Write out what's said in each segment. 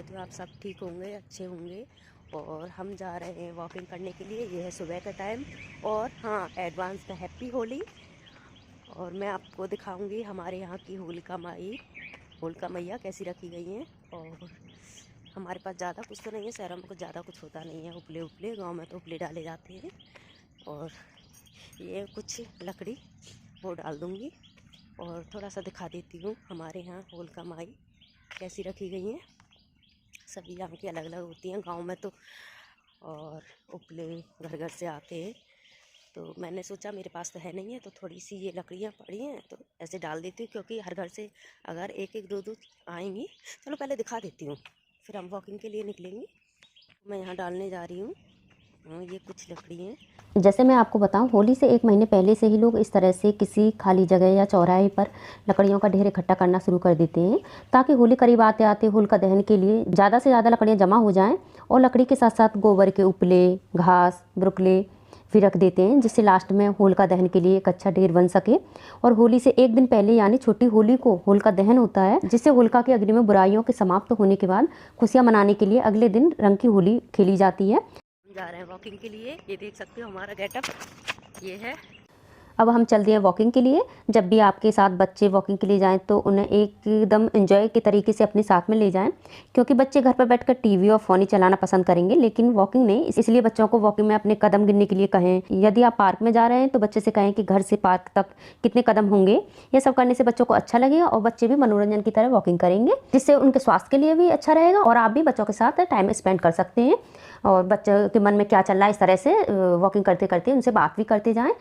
करती हूँ आप सब ठीक होंगे, अच्छे होंगे। और हम जा रहे हैं वॉकिंग करने के लिए। ये है सुबह का टाइम। और हाँ, एडवांस में हैप्पी होली। और मैं आपको दिखाऊंगी हमारे यहाँ की होलिका मैया कैसी रखी गई हैं। और हमारे पास ज़्यादा कुछ तो नहीं है, शहरों में कुछ ज़्यादा कुछ होता नहीं है, उपले गांव में तो उपले डाले जाते हैं। और ये कुछ लकड़ी वो डाल दूँगी और थोड़ा सा दिखा देती हूँ हमारे यहाँ होलिका माई कैसी रखी गई हैं। सभी यहाँ की अलग अलग होती हैं गांव में तो। और उपले घर घर से आते हैं, तो मैंने सोचा मेरे पास तो है नहीं है, तो थोड़ी सी ये लकड़ियाँ पड़ी हैं तो ऐसे डाल देती हूँ, क्योंकि हर घर से अगर एक एक दो दो आएंगी। चलो पहले दिखा देती हूँ, फिर हम वॉकिंग के लिए निकलेंगे। मैं यहाँ डालने जा रही हूँ। ये कुछ लकड़ी हैं। जैसे मैं आपको बताऊं, होली से 1 महीने पहले से ही लोग इस तरह से किसी खाली जगह या चौराहे पर लकड़ियों का ढेर इकट्ठा करना शुरू कर देते हैं, ताकि होली करीब आते आते होलिका दहन के लिए ज़्यादा से ज़्यादा लकड़ियाँ जमा हो जाएं। और लकड़ी के साथ साथ गोबर के उपले, घास, ब्रुकले भी रख देते हैं, जिससे लास्ट में होलिका दहन के लिए एक अच्छा ढेर बन सके। और होली से 1 दिन पहले यानी छोटी होली को होलिका दहन होता है, जिससे होलिका के अग्नि में बुराइयों के समाप्त होने के बाद खुशियाँ मनाने के लिए अगले दिन रंग की होली खेली जाती है। जा रहे हैं वॉकिंग के लिए। ये देख सकते हो हमारा गेटअप ये है। अब हम चल दिए वॉकिंग के लिए। जब भी आपके साथ बच्चे वॉकिंग के लिए जाएं तो उन्हें एकदम एंजॉय के तरीके से अपने साथ में ले जाएं, क्योंकि बच्चे घर पर बैठकर टीवी और फ़ोन ही चलाना पसंद करेंगे, लेकिन वॉकिंग नहीं। इसलिए बच्चों को वॉकिंग में अपने कदम गिनने के लिए कहें। यदि आप पार्क में जा रहे हैं तो बच्चे से कहें कि घर से पार्क तक कितने कदम होंगे। ये सब करने से बच्चों को अच्छा लगेगा और बच्चे भी मनोरंजन की तरह वॉकिंग करेंगे, जिससे उनके स्वास्थ्य के लिए भी अच्छा रहेगा और आप भी बच्चों के साथ टाइम स्पेंड कर सकते हैं। और बच्चों के मन में क्या चल रहा है, इस तरह से वॉकिंग करते करते उनसे बात भी करते जाएं।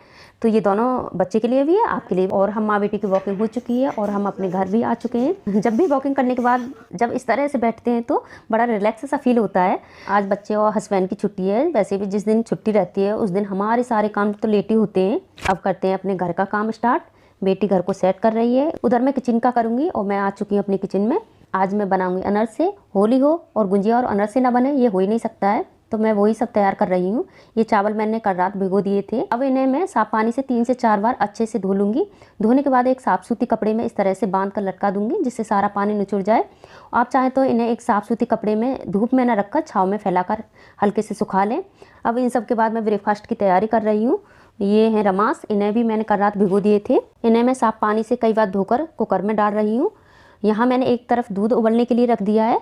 तो ये दोनों बच्चे के लिए भी है, आपके लिए। और हम माँ बेटी की वॉकिंग हो चुकी है और हम अपने घर भी आ चुके हैं। जब भी वॉकिंग करने के बाद जब इस तरह से बैठते हैं तो बड़ा रिलैक्स सा फील होता है। आज बच्चे और हस्बैंड की छुट्टी है। वैसे भी जिस दिन छुट्टी रहती है उस दिन हमारे सारे काम तो लेट ही होते हैं। अब करते हैं अपने घर का काम स्टार्ट। बेटी घर को सेट कर रही है, उधर मैं किचन का करूँगी और मैं आ चुकी हूँ अपनी किचन में। आज मैं बनाऊँगी अनरस से। होली हो और गुंजिया और अनरस से ना बने, ये हो ही नहीं सकता है, तो मैं वही सब तैयार कर रही हूँ। ये चावल मैंने कल रात भिगो दिए थे। अब इन्हें मैं साफ पानी से 3 से 4 बार अच्छे से धो लूँगी। धोने के बाद एक साफ सूती कपड़े में इस तरह से बांध कर लटका दूँगी, जिससे सारा पानी निचुड़ जाए। आप चाहें तो इन्हें एक साफ सूती कपड़े में धूप में न रखकर छाँव में फैलाकर हल्के से सुखा लें। अब इन सब के बाद मैं ब्रेकफास्ट की तैयारी कर रही हूँ। ये हैं रमास, इन्हें भी मैंने कल रात भिगो दिए थे। इन्हें मैं साफ पानी से कई बार धोकर कुकर में डाल रही हूँ। यहाँ मैंने एक तरफ दूध उबलने के लिए रख दिया है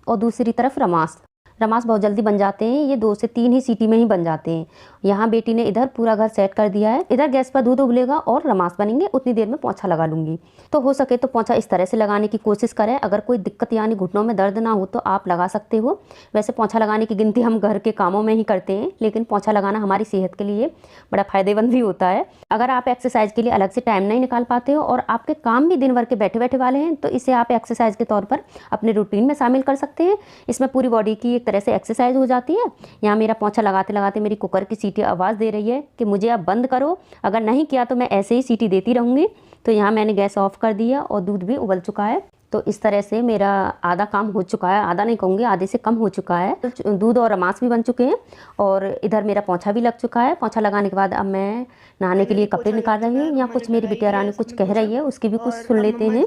और दूसरी तरफ रमास बहुत जल्दी बन जाते हैं। ये 2 से 3 ही सीटी में ही बन जाते हैं। यहाँ बेटी ने इधर पूरा घर सेट कर दिया है। इधर गैस पर दूध उबलेगा और रमास बनेंगे, उतनी देर में पोंछा लगा लूँगी। तो हो सके तो पोंछा इस तरह से लगाने की कोशिश करें। अगर कोई दिक्कत यानी घुटनों में दर्द ना हो तो आप लगा सकते हो। वैसे पोंछा लगाने की गिनती हम घर के कामों में ही करते हैं, लेकिन पोंछा लगाना हमारी सेहत के लिए बड़ा फ़ायदेमंद भी होता है। अगर आप एक्सरसाइज के लिए अलग से टाइम नहीं निकाल पाते हो और आपके काम भी दिन भर के बैठे बैठे वाले हैं, तो इसे आप एक्सरसाइज के तौर पर अपने रूटीन में शामिल कर सकते हैं। इसमें पूरी बॉडी की एक तरह से एक्सरसाइज हो जाती है। यहाँ मेरा पोंछा लगाते लगाते मेरी कुकर की सीटी आवाज़ दे रही है कि मुझे अब बंद करो। अगर नहीं किया तो मैं ऐसे ही सीटी देती रहूँगी। तो यहाँ मैंने गैस ऑफ कर दिया और दूध भी उबल चुका है। तो इस तरह से मेरा आधा काम हो चुका है, आधा नहीं कहूँगी, आधे से कम हो चुका है। तो दूध और रमास भी बन चुके हैं और इधर मेरा पोंछा भी लग चुका है। पोंछा लगाने के बाद अब मैं नहाने के लिए कपड़े निकाल रही हूँ। यहाँ कुछ मेरी बिटिया रानी कुछ कह रही है, उसकी भी कुछ सुन लेते हैं।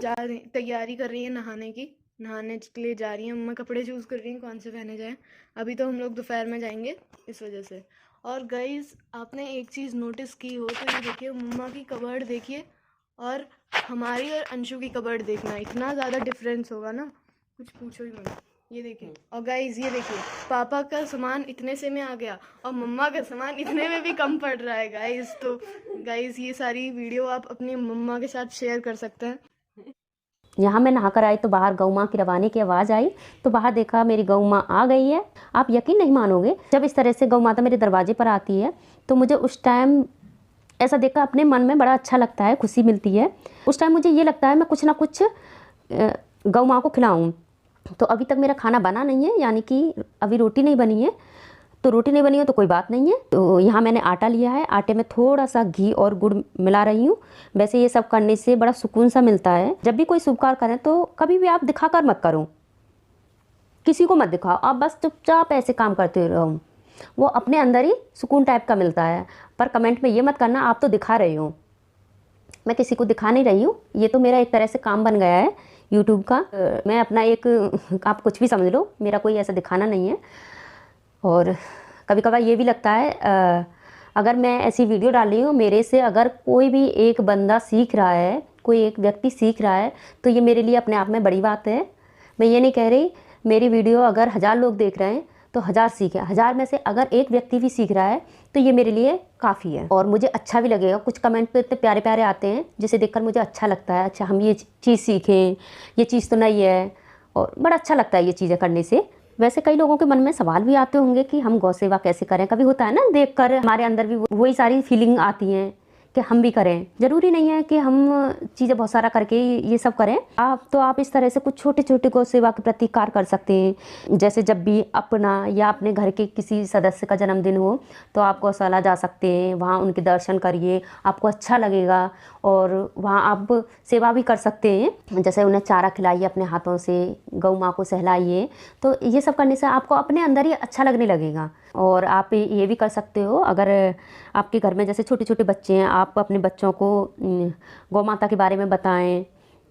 तैयारी कर रही है नहाने की, नहाने के लिए जा रही है। मम्मा कपड़े चूज कर रही हैं कौन से पहने जाएं। अभी तो हम लोग दोपहर में जाएंगे इस वजह से। और गाइस, आपने एक चीज़ नोटिस की हो तो ये देखिए, मम्मा की कबर्ड देखिए और हमारी और अंशु की कबर्ड देखना, इतना ज़्यादा डिफरेंस होगा ना, कुछ पूछो ही मत। ये देखिए। और गाइस ये देखिए, पापा का सामान इतने से में आ गया और मम्मा का सामान इतने में भी कम पड़ रहा है गाइस। तो गाइस ये सारी वीडियो आप अपनी मम्मा के साथ शेयर कर सकते हैं। यहाँ मैं नहाकर आई तो बाहर गौ माँ की रवाने की आवाज़ आई, तो बाहर देखा मेरी गौ माँ आ गई है। आप यकीन नहीं मानोगे, जब इस तरह से गौ माता मेरे दरवाजे पर आती है तो मुझे उस टाइम ऐसा देखकर अपने मन में बड़ा अच्छा लगता है, खुशी मिलती है। उस टाइम मुझे ये लगता है मैं कुछ ना कुछ गौ माँ को खिलाऊँ। तो अभी तक मेरा खाना बना नहीं है, यानी कि अभी रोटी नहीं बनी है। तो रोटी नहीं बनी हो तो कोई बात नहीं है। तो यहाँ मैंने आटा लिया है, आटे में थोड़ा सा घी और गुड़ मिला रही हूँ। वैसे ये सब करने से बड़ा सुकून सा मिलता है। जब भी कोई शुभ कार्य करें तो कभी भी आप दिखाकर मत करो, किसी को मत दिखाओ, आप बस चुपचाप ऐसे काम करते रहो, वो अपने अंदर ही सुकून टाइप का मिलता है। पर कमेंट में ये मत करना आप तो दिखा रहे हो। मैं किसी को दिखा नहीं रही हूँ, ये तो मेरा एक तरह से काम बन गया है यूट्यूब का। मैं अपना एक आप कुछ भी समझ लो, मेरा कोई ऐसा दिखाना नहीं है। और कभी कभार ये भी लगता है अगर मैं ऐसी वीडियो डाल रही हूँ, मेरे से अगर कोई भी एक बंदा सीख रहा है, कोई एक व्यक्ति सीख रहा है, तो ये मेरे लिए अपने आप में बड़ी बात है। मैं ये नहीं कह रही मेरी वीडियो अगर 1000 लोग देख रहे हैं तो 1000 सीखे, 1000 में से अगर एक व्यक्ति भी सीख रहा है तो ये मेरे लिए काफ़ी है। और मुझे अच्छा भी लगेगा। कुछ कमेंट तो इतने प्यारे प्यारे आते हैं जिसे देखकर मुझे अच्छा लगता है, अच्छा हम ये चीज़ सीखें, ये चीज़ तो नहीं है, और बड़ा अच्छा लगता है ये चीज़ें करने से। वैसे कई लोगों के मन में सवाल भी आते होंगे कि हम गौ सेवा कैसे करें। कभी होता है ना, देखकर हमारे अंदर भी वही सारी फीलिंग आती हैं कि हम भी करें। ज़रूरी नहीं है कि हम चीज़ें बहुत सारा करके ये सब करें। आप इस तरह से कुछ छोटे छोटे गौ सेवा के प्रति कार्य कर सकते हैं। जैसे जब भी अपना या अपने घर के किसी सदस्य का जन्मदिन हो तो आप गौशाला जा सकते हैं, वहाँ उनके दर्शन करिए, आपको अच्छा लगेगा। और वहाँ आप सेवा भी कर सकते हैं, जैसे उन्हें चारा खिलाइए अपने हाथों से, गौ माँ को सहलाइए। तो ये सब करने से आपको अपने अंदर ही अच्छा लगने लगेगा। और आप ये भी कर सकते हो, अगर आपके घर में जैसे छोटे छोटे बच्चे हैं, आप अपने बच्चों को गौ माता के बारे में बताएं,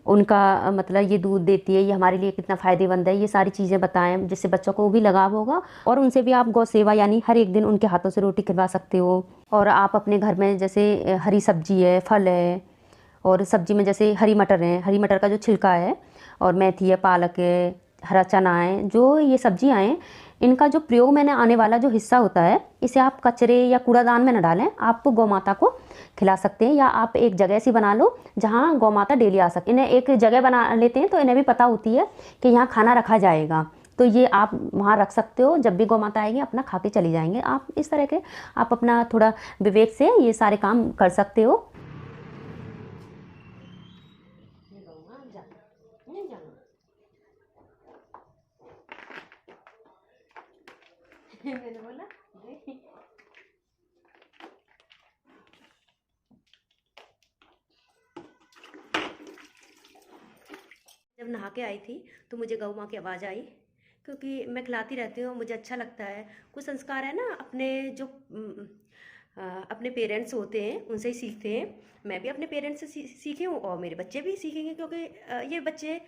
उनका मतलब ये दूध देती है, ये हमारे लिए कितना फ़ायदेमंद है, ये सारी चीज़ें बताएं, जिससे बच्चों को भी लगाव होगा। और उनसे भी आप गौ सेवा यानी हर एक दिन उनके हाथों से रोटी खिलवा सकते हो। और आप अपने घर में जैसे हरी सब्जी है, फल है, और सब्जी में जैसे हरी मटर है, हरी मटर का जो छिलका है, और मेथी है, पालक है, हरा चना है, जो ये सब्जियाँ हैं, इनका जो प्रयोग में आने वाला जो हिस्सा होता है, इसे आप कचरे या कूड़ादान में न डालें, आप गौ माता को खिला सकते हैं। या आप एक जगह ऐसी बना लो जहाँ गौ माता डेली आ सके। इन्हें एक जगह बना लेते हैं तो इन्हें भी पता होती है कि यहाँ खाना रखा जाएगा, तो ये आप वहाँ रख सकते हो। जब भी गौ माता आएगी अपना खा के चली जाएंगे। आप इस तरह के आप अपना थोड़ा विवेक से ये सारे काम कर सकते हो। मैंने बोला जब नहा के आई थी तो मुझे गौ माँ की आवाज़ आई, क्योंकि मैं खिलाती रहती हूँ, मुझे अच्छा लगता है। कुछ संस्कार है ना अपने जो अपने पेरेंट्स होते हैं उनसे ही सीखते हैं। मैं भी अपने पेरेंट्स से सीखी हूँ और मेरे बच्चे भी सीखेंगे, क्योंकि ये बच्चे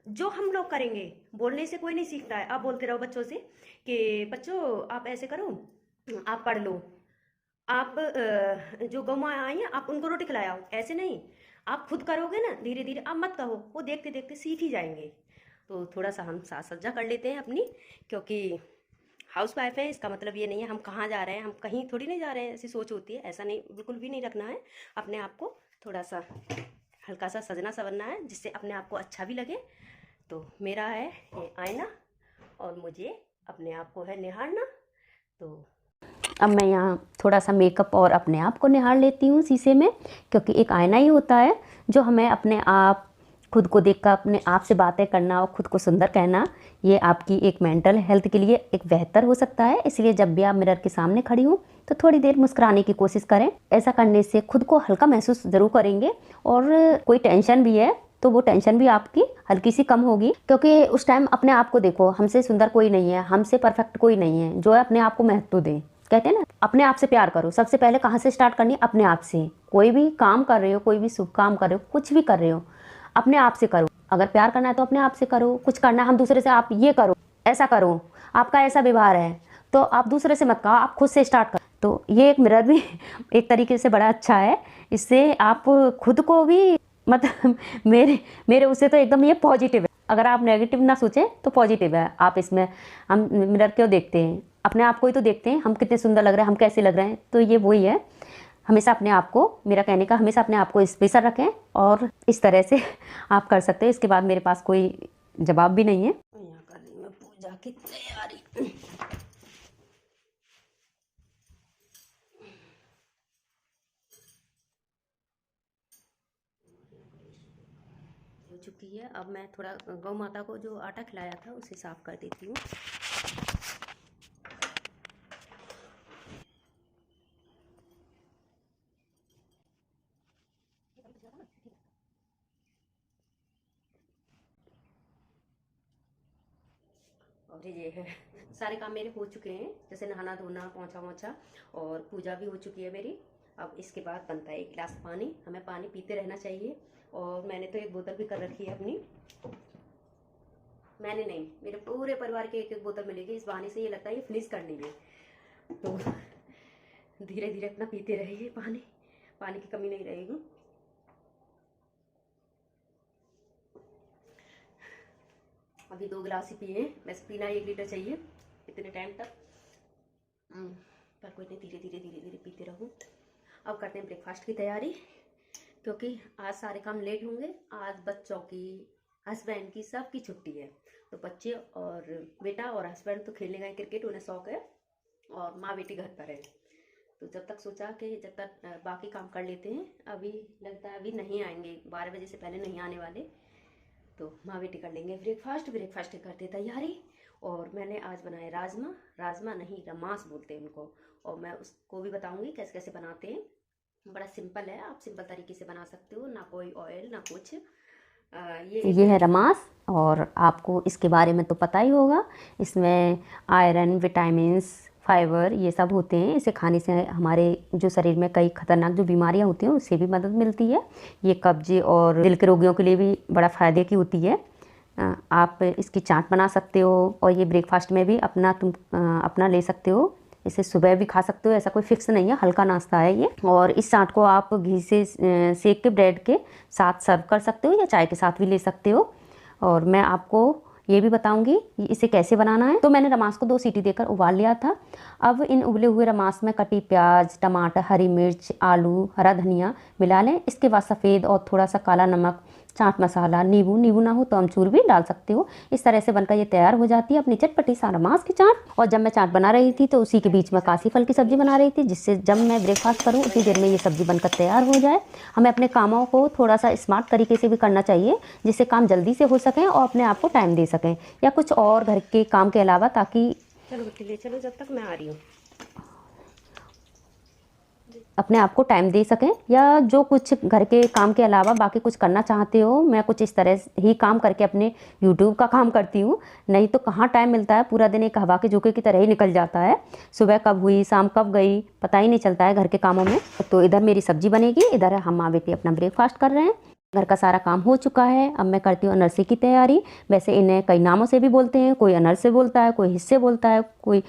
जो हम लोग करेंगे, बोलने से कोई नहीं सीखता है। आप बोलते रहो बच्चों से कि बच्चों आप ऐसे करो, आप पढ़ लो, आप जो गौ माँ आई हैं आप उनको रोटी खिलाओ, ऐसे नहीं। आप खुद करोगे ना धीरे धीरे, आप मत कहो, वो देखते देखते सीख ही जाएंगे। तो थोड़ा सा हम साज सज्जा कर लेते हैं अपनी, क्योंकि हाउस वाइफ है, इसका मतलब ये नहीं है हम कहाँ जा रहे हैं, हम कहीं थोड़ी नहीं जा रहे हैं, ऐसी सोच होती है। ऐसा नहीं, बिल्कुल भी नहीं रखना है। अपने आप को थोड़ा सा हल्का सा सजना सवरना है, जिससे अपने आप को अच्छा भी लगे। तो मेरा है ये आईना, और मुझे अपने आप को है निहारना। तो अब मैं यहाँ थोड़ा सा मेकअप और अपने आप को निहार लेती हूँ शीशे में, क्योंकि एक आईना ही होता है जो हमें अपने आप खुद को देखकर अपने आप से बातें करना और खुद को सुंदर कहना, ये आपकी एक मेंटल हेल्थ के लिए एक बेहतर हो सकता है। इसलिए जब भी आप मिरर के सामने खड़ी हो तो थोड़ी देर मुस्कुराने की कोशिश करें। ऐसा करने से खुद को हल्का महसूस ज़रूर करेंगे, और कोई टेंशन भी है तो वो टेंशन भी आपकी हल्की सी कम होगी। क्योंकि उस टाइम अपने आप को देखो, हमसे सुंदर कोई नहीं है, हमसे परफेक्ट कोई नहीं है। जो है अपने आप को महत्व दें। कहते हैं ना, अपने आप से प्यार करो। सबसे पहले कहाँ से स्टार्ट करनी है? अपने आप से। कोई भी काम कर रहे हो, कोई भी शुभ काम कर रहे हो, कुछ भी कर रहे हो, अपने आप से करो। अगर प्यार करना है तो अपने आप से करो। कुछ करना है हम दूसरे से, आप ये करो, ऐसा करो, आपका ऐसा व्यवहार है, तो आप दूसरे से मत कहो, आप खुद से स्टार्ट करो। तो ये एक मिरर भी एक तरीके से बड़ा अच्छा है। इससे आप खुद को भी मतलब मेरे उससे तो एकदम ये पॉजिटिव है। अगर आप नेगेटिव ना सोचें तो पॉजिटिव है। आप इसमें, हम मिरर क्यों देखते हैं? अपने आप को ही तो देखते हैं, हम कितने सुंदर लग रहे हैं, हम कैसे लग रहे हैं। तो ये वही है, हमेशा अपने आप को, मेरा कहने का, हमेशा अपने आप को स्पेशल रखें। और इस तरह से आप कर सकते हैं। इसके बाद मेरे पास कोई जवाब भी नहीं है। यहाँ कर रही मैं पूजा की तैयारी। हो चुकी है। अब मैं थोड़ा गौ माता को जो आटा खिलाया था उसे साफ कर देती हूँ। और ये है, सारे काम मेरे हो चुके हैं, जैसे नहाना धोना, पोंछा मोछा, और पूजा भी हो चुकी है मेरी। अब इसके बाद बनता है एक गिलास पानी। हमें पानी पीते रहना चाहिए, और मैंने तो एक बोतल भी कर रखी है अपनी, मैंने नहीं, मेरे पूरे परिवार के एक एक बोतल मिलेगी। इस बहाने से ये लगता है ये फिनिश करनी है, तो धीरे धीरे अपना पीते रहिए, पानी पानी की कमी नहीं रहेगी। अभी 2 गिलास ही पिए, वैसे पीना 1 लीटर चाहिए इतने टाइम तक, पर कोई नहीं, धीरे धीरे पीते रहूँ। अब करते हैं ब्रेकफास्ट की तैयारी, क्योंकि आज सारे काम लेट होंगे। आज बच्चों की, हस्बैंड की, सबकी छुट्टी है, तो बच्चे और बेटा और हस्बैंड तो खेलने गए क्रिकेट, उन्हें शौक है, और माँ बेटी घर पर है। तो जब तक सोचा कि जब तक बाकी काम कर लेते हैं, अभी लगता है अभी नहीं आएंगे, 12 बजे से पहले नहीं आने वाले, तो माँ बेटी कर लेंगे ब्रेकफास्ट की करते तैयारी। और मैंने आज बनाए राजमा नहीं, रमास बोलते हैं उनको, और मैं उसको भी बताऊंगी कैसे कैसे बनाते हैं। बड़ा सिंपल है, आप सिंपल तरीके से बना सकते हो, ना कोई ऑयल ना कुछ। ये है रमास, और आपको इसके बारे में तो पता ही होगा। इसमें आयरन, विटामिन्स, फाइबर ये सब होते हैं। इसे खाने से हमारे जो शरीर में कई खतरनाक जो बीमारियां होती हैं उससे भी मदद मिलती है। ये कब्ज और दिल के रोगियों के लिए भी बड़ा फ़ायदे की होती है। आप इसकी चाट बना सकते हो, और ये ब्रेकफास्ट में भी अपना ले सकते हो। इसे सुबह भी खा सकते हो, ऐसा कोई फिक्स नहीं है, हल्का नाश्ता है ये। और इस चाट को आप घी से सेक के ब्रेड के साथ सर्व कर सकते हो, या चाय के साथ भी ले सकते हो। और मैं आपको ये भी बताऊंगी इसे कैसे बनाना है। तो मैंने रमास को 2 सीटी देकर उबाल लिया था। अब इन उबले हुए रमास में कटी प्याज, टमाटर, हरी मिर्च, आलू, हरा धनिया मिला लें। इसके बाद सफ़ेद और थोड़ा सा काला नमक, चाट मसाला, नींबू ना हो तो अमचूर भी डाल सकते हो। इस तरह से बनकर ये तैयार हो जाती है अपनी चटपटी सा रमास की चाट। और जब मैं चाट बना रही थी तो उसी के बीच में कासी फल की सब्जी बना रही थी, जिससे जब मैं ब्रेकफास्ट करूँ उतनी देर में ये सब्जी बनकर तैयार हो जाए। हमें अपने कामों को थोड़ा सा स्मार्ट तरीके से भी करना चाहिए, जिससे काम जल्दी से हो सकें और अपने आप को टाइम दे सकें, या कुछ और घर के काम के अलावा, ताकि चलो बच्चे ले चलो, जब तक मैं आ रही हूँ, अपने आप को टाइम दे सकें, या जो कुछ घर के काम के अलावा बाकी कुछ करना चाहते हो। मैं कुछ इस तरह ही काम करके अपने YouTube का काम करती हूँ, नहीं तो कहाँ टाइम मिलता है। पूरा दिन एक हवा के झोंके की तरह ही निकल जाता है, सुबह कब हुई शाम कब गई पता ही नहीं चलता है घर के कामों में। तो इधर मेरी सब्जी बनेगी, इधर हम माँ बेटी अपना ब्रेकफास्ट कर रहे हैं। घर का सारा काम हो चुका है। अब मैं करती हूँ अनरसे की तैयारी। वैसे इन्हें कई नामों से भी बोलते हैं, कोई अनरसे बोलता है, कोई हिस्से बोलता है, कोई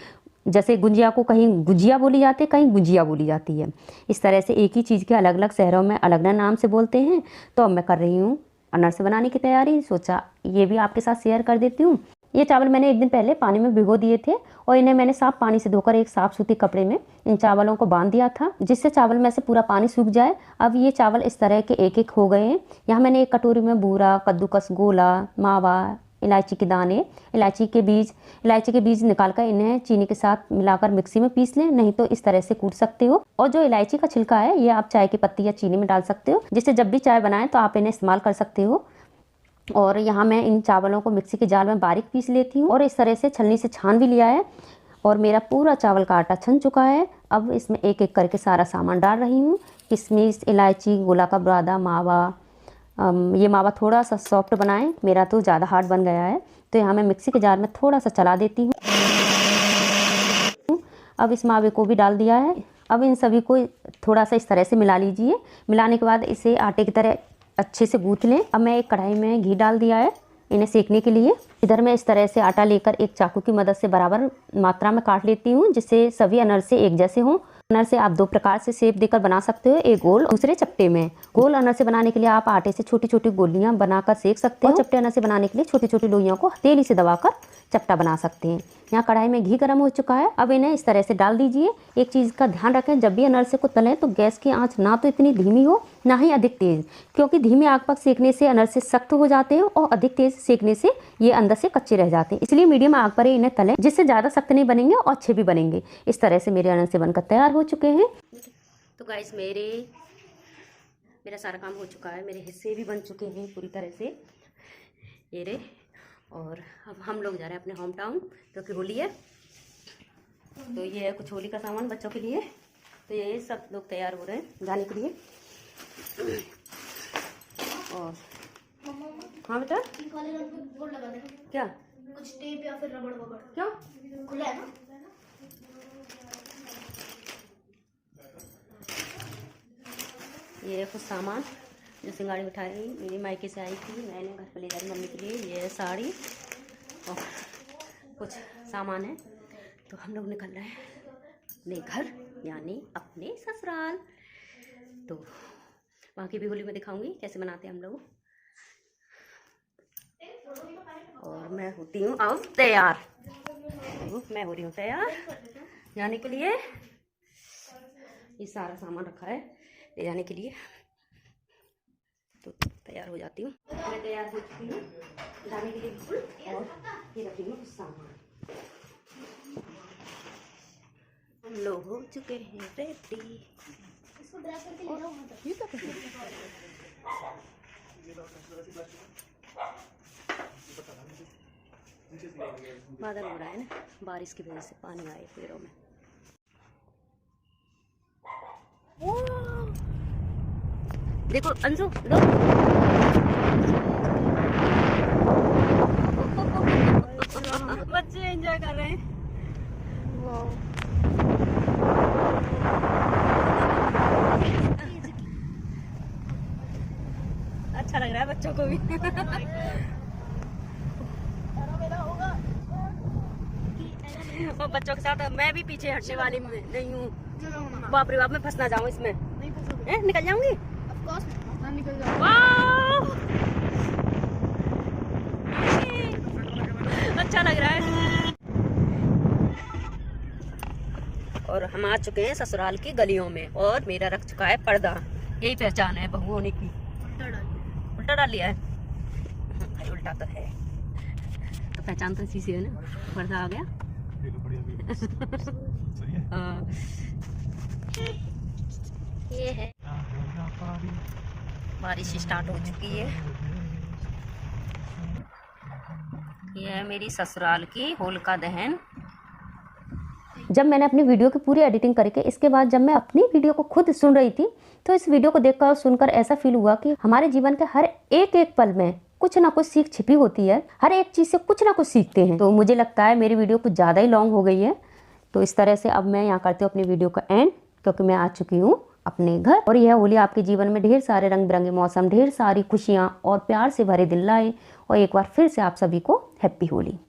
जैसे गुंजिया को कहीं गुजिया बोली जाती है, कहीं गुजिया बोली जाती है। इस तरह से एक ही चीज़ के अलग अलग शहरों में अलग अलग नाम से बोलते हैं। तो अब मैं कर रही हूँ अनरसे बनाने की तैयारी, सोचा ये भी आपके साथ शेयर कर देती हूँ। ये चावल मैंने एक दिन पहले पानी में भिगो दिए थे, और इन्हें मैंने साफ पानी से धोकर एक साफ सूती कपड़े में इन चावलों को बांध दिया था, जिससे चावल में से पूरा पानी सूख जाए। अब ये चावल इस तरह के एक एक हो गए हैं। यहाँ मैंने एक कटोरी में बूरा, कद्दूकस, गोला, मावा, इलायची के दाने, इलायची के बीज निकालकर इन्हें चीनी के साथ मिलाकर मिक्सी में पीस लें, नहीं तो इस तरह से कूट सकते हो। और जो इलायची का छिलका है ये आप चाय की पत्ती या चीनी में डाल सकते हो, जिससे जब भी चाय बनाएं तो आप इन्हें इस्तेमाल कर सकते हो। और यहाँ मैं इन चावलों को मिक्सी के जार में बारीक पीस लेती हूँ, और इस तरह से छलनी से छान भी लिया है। और मेरा पूरा चावल का आटा छन चुका है। अब इसमें एक एक करके सारा सामान डाल रही हूँ, किशमिश, इलायची, गोला का बुरादा, मावा। ये मावा थोड़ा सा सॉफ्ट बनाएं, मेरा तो ज़्यादा हार्ड बन गया है, तो यहाँ मैं मिक्सी के जार में थोड़ा सा चला देती हूँ। अब इस मावे को भी डाल दिया है। अब इन सभी को थोड़ा सा इस तरह से मिला लीजिए। मिलाने के बाद इसे आटे की तरह अच्छे से गूँथ लें। अब मैं एक कढ़ाई में घी डाल दिया है इन्हें सेकने के लिए। इधर मैं इस तरह से आटा लेकर एक चाकू की मदद से बराबर मात्रा में काट लेती हूँ, जिससे सभी अनरसे एक जैसे हों। अनरसे आप 2 प्रकार से शेप देकर बना सकते हो, एक गोल, दूसरे चपटे में। गोल अनरसे बनाने के लिए आप आटे से छोटी छोटी गोलियां बनाकर सेक सकते हो, और चपटे अनरसे बनाने के लिए छोटी छोटी लोइयों को हथेली से दबाकर चपटा बना सकते हैं। यहाँ कढ़ाई में घी गर्म हो चुका है। अब इन्हें इस तरह से डाल दीजिए। एक चीज़ का ध्यान रखें, जब भी अनरसे को तलें तो गैस की आंच ना तो इतनी धीमी हो ना ही अधिक तेज़, क्योंकि धीमी आग पर सेकने से अनरसे सख्त हो जाते हैं, और अधिक तेज़ सेकने से ये अंदर से कच्चे रह जाते हैं। इसलिए मीडियम आग पर ही इन्हें तलें, जिससे ज़्यादा सख्त नहीं बनेंगे और अच्छे भी बनेंगे। इस तरह से मेरे अनरसे बनकर तैयार हो चुके हैं। तो गाइस मेरा सारा काम हो चुका है, मेरे हिस्से भी बन चुके हैं पूरी तरह से, ये रे। और अब हम लोग जा रहे हैं अपने होम टाउन, क्योंकि होली है। तो ये है कुछ होली का सामान बच्चों के लिए। तो ये सब लोग तैयार हो रहे हैं जाने के लिए। और हाँ बेटा, क्या कुछ टेप या फिर रबड़ वबड़ क्यों खुला है ना? ये कुछ सामान जो सिंगाड़ी मिठाई मेरी मायके से आई थी, मैंने घर पर ले जा रही मम्मी के लिए। ये साड़ी और कुछ सामान है, तो हम लोग निकल रहे हैं अपने घर यानी अपने ससुराल। तो वहाँ की भी होली में दिखाऊंगी कैसे मनाते हैं हम लोग। और मैं होती हूँ अब तैयार, मैं हो रही हूँ तैयार जाने के लिए। ये सारा सामान रखा है ले जाने के लिए, तो तैयार हो जाती हूँ। मैं तैयार हो चुकी हूँ जाने के लिए बिल्कुल, और ये रखी हूँ सामान। हम लोग हो चुके हैं रेडी। ये क्या कर रहे हैं? बादल हो रहा है ना, बारिश की वजह से पानी आए पेड़ों में। देखो अंशु लो, बच्चे एंजॉय कर रहे हैं। अच्छा लग रहा है बच्चों को भी। और बच्चों के साथ मैं भी पीछे हटने वाली नहीं हूँ। बाप रे बाप, मैं फंस ना जाऊँ इसमें। निकल जाऊंगी। निकल जाऊंगी। अच्छा लग रहा है। और हम आ चुके हैं ससुराल की गलियों में, और मेरा रख चुका है पर्दा। यही पहचान है बहू होने की। उल्टा डाल लिया है, भाई उल्टा तो है, तो पहचान तो इसी से है ना। पर्दा आ गया। ये है, बारिश स्टार्ट हो चुकी है। ये है मेरी ससुराल की होलिका दहन। जब मैंने अपनी वीडियो की पूरी एडिटिंग करके इसके बाद जब मैं अपनी वीडियो को खुद सुन रही थी, तो इस वीडियो को देखकर और सुनकर ऐसा फील हुआ कि हमारे जीवन के हर एक एक पल में कुछ ना कुछ सीख छिपी होती है। हर एक चीज़ से कुछ ना कुछ सीखते हैं। तो मुझे लगता है मेरी वीडियो कुछ ज़्यादा ही लॉन्ग हो गई है, तो इस तरह से अब मैं यहाँ करती हूँ अपनी वीडियो का एंड, क्योंकि मैं आ चुकी हूँ अपने घर। और यह होली आपके जीवन में ढेर सारे रंग बिरंगे मौसम, ढेर सारी खुशियाँ और प्यार से भरे दिन लाए। और एक बार फिर से आप सभी को हैप्पी होली।